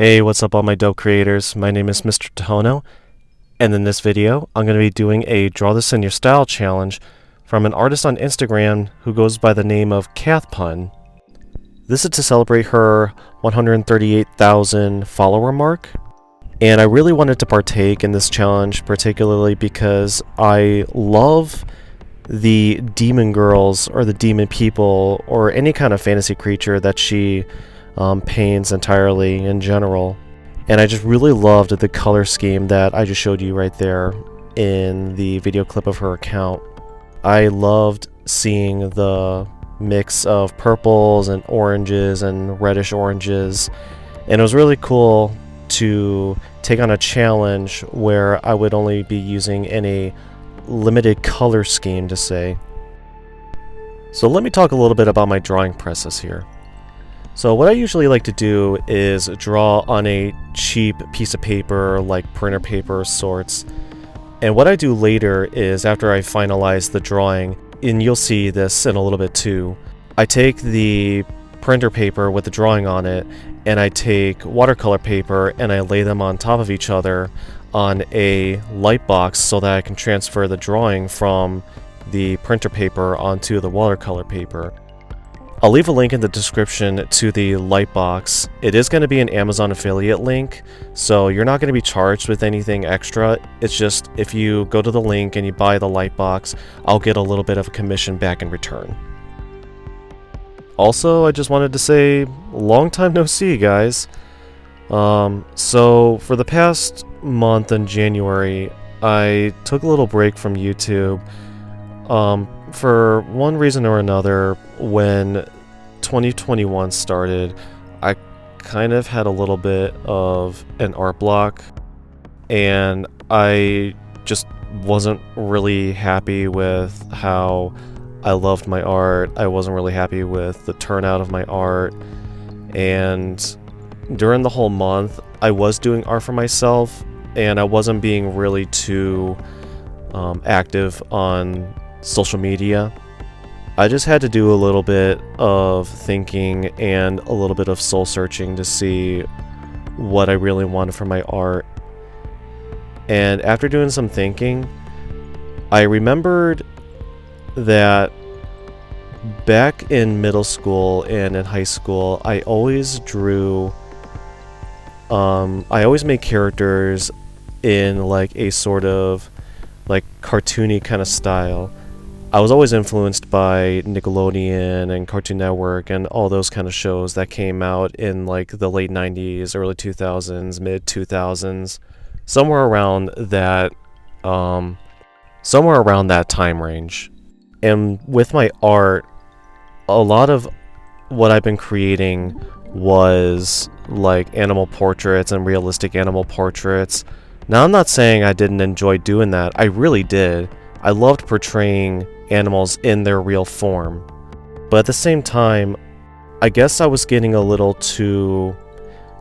Hey, what's up all my dope creators? My name is Mr. Tohono, and in this video, I'm going to be doing a Draw This in Your Style challenge from an artist on Instagram who goes by the name of Cathpun. This is to celebrate her 138,000 follower mark, and I really wanted to partake in this challenge particularly because I love the demon girls or the demon people or any kind of fantasy creature that she paints entirely in general. And I just really loved the color scheme that I just showed you right there in the video clip of her account. I loved seeing the mix of purples and oranges and reddish oranges, and it was really cool to take on a challenge where I would only be using any limited color scheme to say. So let me talk a little bit about my drawing process here. So what I usually like to do is draw on a cheap piece of paper like printer paper of sorts. And what I do later is after I finalize the drawing, and you'll see this in a little bit too, I take the printer paper with the drawing on it and I take watercolor paper and I lay them on top of each other on a light box so that I can transfer the drawing from the printer paper onto the watercolor paper. I'll leave a link in the description to the Lightbox. It is going to be an Amazon affiliate link, so you're not going to be charged with anything extra. It's just if you go to the link and you buy the Lightbox, I'll get a little bit of a commission back in return. Also, I just wanted to say, long time no see, guys. So for the past month in January, I took a little break from YouTube. For one reason or another, when 2021 started, I kind of had a little bit of an art block, and I just wasn't really happy with how I loved my art. I wasn't really happy with the turnout of my art, and during the whole month, I was doing art for myself, and I wasn't being really too active on social media. I just had to do a little bit of thinking and a little bit of soul searching to see what I really wanted from my art. And after doing some thinking, I remembered that back in middle school and in high school, I always drew, I always made characters in like a sort of like cartoony kind of style. I was always influenced by Nickelodeon and Cartoon Network and all those kind of shows that came out in like the late 90s, early 2000s, mid 2000s, somewhere around that time range. And with my art, a lot of what I've been creating was like animal portraits and realistic animal portraits. Now, I'm not saying I didn't enjoy doing that. I really did. I loved portraying animals in their real form. But at the same time, I guess I was getting a little too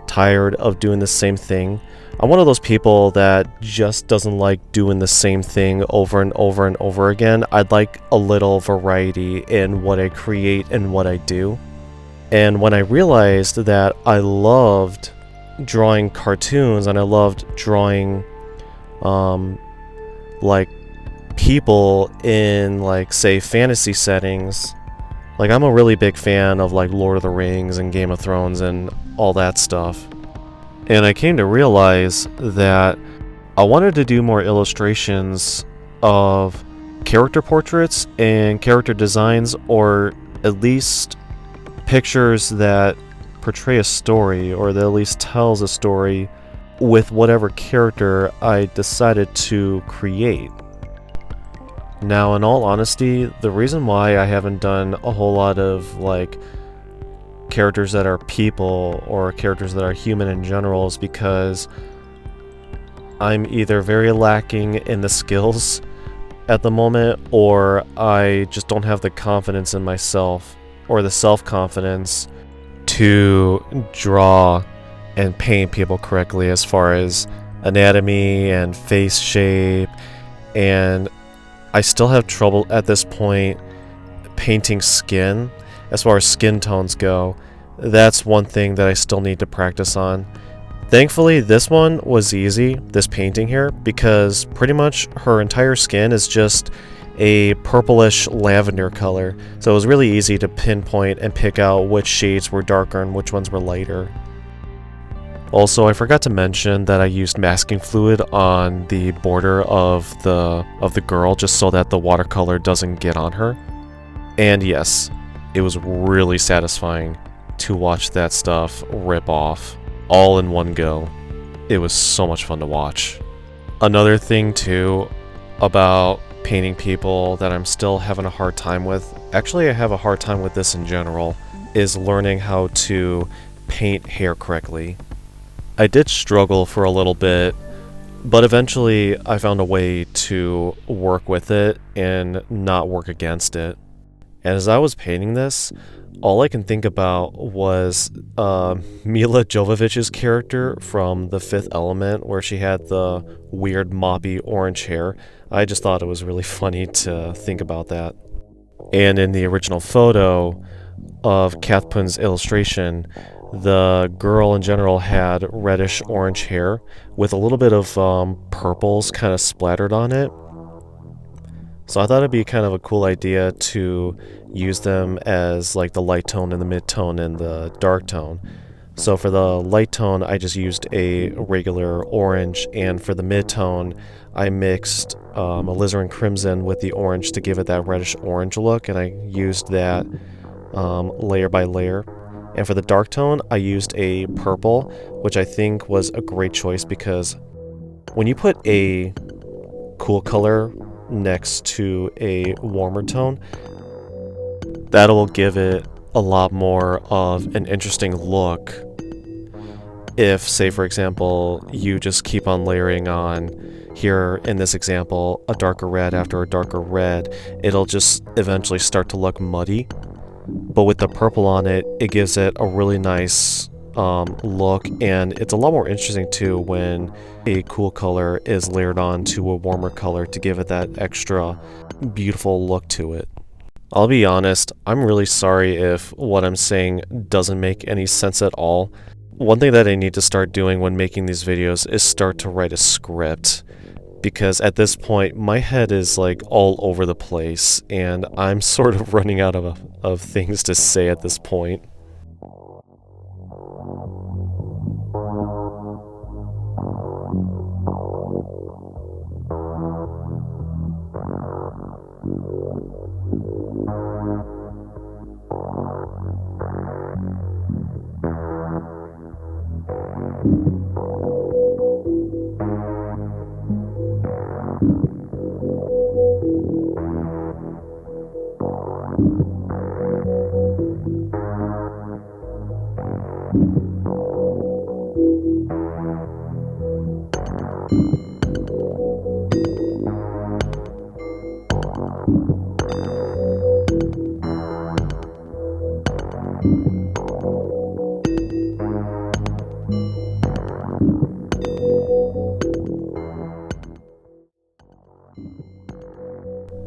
tired of doing the same thing. I'm one of those people that just doesn't like doing the same thing over and over and over again. I'd like a little variety in what I create and what I do. And when I realized that I loved drawing cartoons and I loved drawing like people in like say fantasy settings, like I'm a really big fan of like Lord of the Rings and Game of Thrones and all that stuff, and I came to realize that I wanted to do more illustrations of character portraits and character designs, or at least pictures that portray a story or that at least tells a story with whatever character I decided to create. Now, in all honesty, the reason why I haven't done a whole lot of like characters that are people or characters that are human in general is because I'm either very lacking in the skills at the moment, or I just don't have the confidence in myself or the self-confidence to draw and paint people correctly as far as anatomy and face shape, and I still have trouble at this point painting skin. As far as skin tones go, that's one thing that I still need to practice on. Thankfully, this one was easy, this painting here, because pretty much her entire skin is just a purplish lavender color, so it was really easy to pinpoint and pick out which shades were darker and which ones were lighter. Also, I forgot to mention that I used masking fluid on the border of the girl just so that the watercolor doesn't get on her. And yes, it was really satisfying to watch that stuff rip off all in one go. It was so much fun to watch. Another thing too about painting people that I'm still having a hard time with, actually I have a hard time with this in general, is learning how to paint hair correctly. I did struggle for a little bit, but eventually I found a way to work with it and not work against it. And as I was painting this, all I can think about was Mila Jovovich's character from The Fifth Element, where she had the weird moppy orange hair. I just thought it was really funny to think about that. And in the original photo of Cathpun's illustration, the girl in general had reddish orange hair with a little bit of purples kind of splattered on it. So I thought it'd be kind of a cool idea to use them as like the light tone and the mid tone and the dark tone. So for the light tone, I just used a regular orange, and for the mid tone, I mixed alizarin crimson with the orange to give it that reddish orange look, and I used that layer by layer. And for the dark tone, I used a purple, which I think was a great choice because when you put a cool color next to a warmer tone, that'll give it a lot more of an interesting look. If, say for example, you just keep on layering on, here in this example, a darker red after a darker red, it'll just eventually start to look muddy. But with the purple on it, it gives it a really nice look, and it's a lot more interesting too when a cool color is layered on to a warmer color to give it that extra beautiful look to it. I'll be honest, I'm really sorry if what I'm saying doesn't make any sense at all. One thing that I need to start doing when making these videos is start to write a script, because at this point my head is like all over the place and I'm sort of running out of things to say at this point.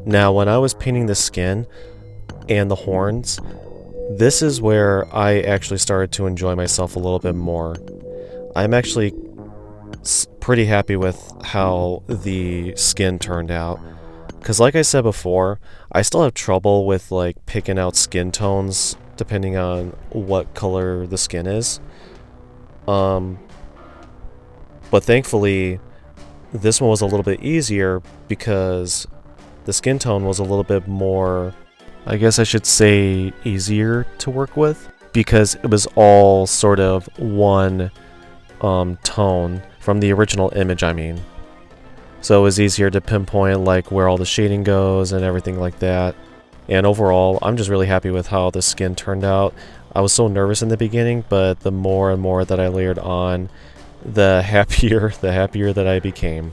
Now, when I was painting the skin and the horns, this is where I actually started to enjoy myself a little bit more. I'm actually pretty happy with how the skin turned out. Because like I said before, I still have trouble with like picking out skin tones depending on what color the skin is. But thankfully, this one was a little bit easier because the skin tone was a little bit more, I guess I should say, easier to work with, because it was all sort of one tone from the original image, I mean. So it was easier to pinpoint like where all the shading goes and everything like that. And overall, I'm just really happy with how the skin turned out. I was so nervous in the beginning, but the more and more that I layered on, the happier that I became.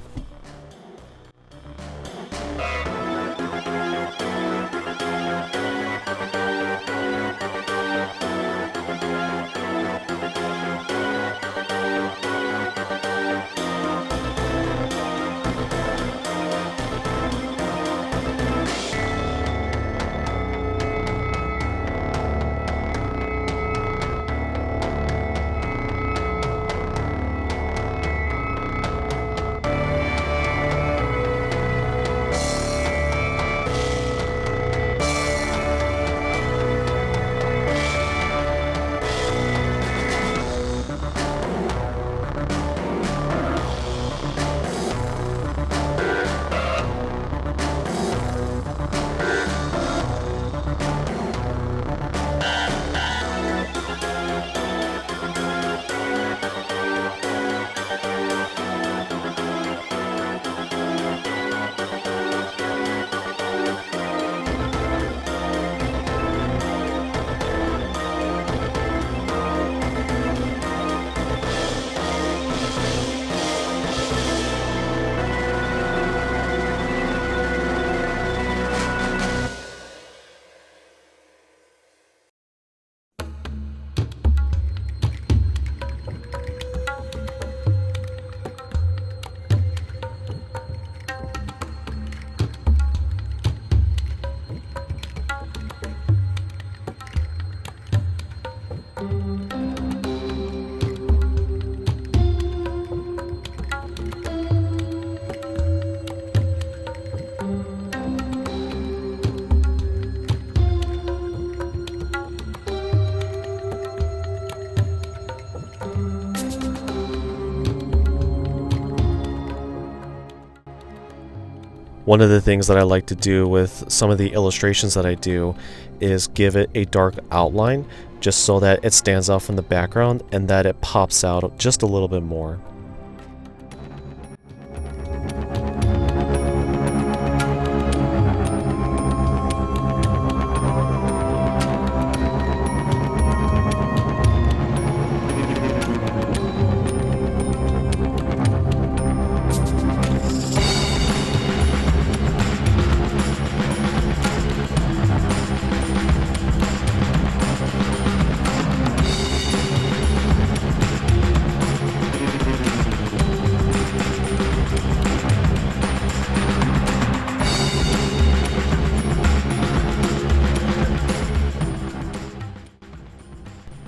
One of the things that I like to do with some of the illustrations that I do is give it a dark outline just so that it stands out from the background and that it pops out just a little bit more.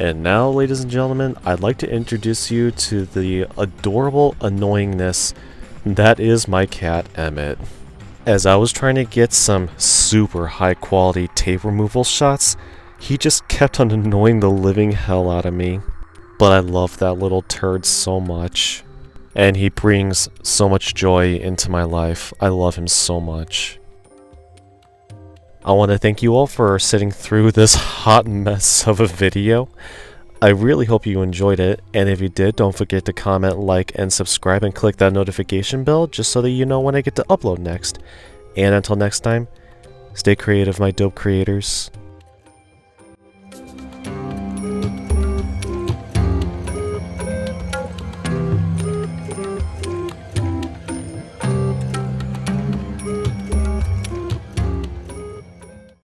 And now, ladies and gentlemen, I'd like to introduce you to the adorable annoyingness that is my cat, Emmett. As I was trying to get some super high quality tape removal shots, he just kept on annoying the living hell out of me. But I love that little turd so much. And he brings so much joy into my life. I love him so much. I want to thank you all for sitting through this hot mess of a video. I really hope you enjoyed it, and if you did, don't forget to comment, like, and subscribe, and click that notification bell just so that you know when I get to upload next. And until next time, stay creative, my dope creators.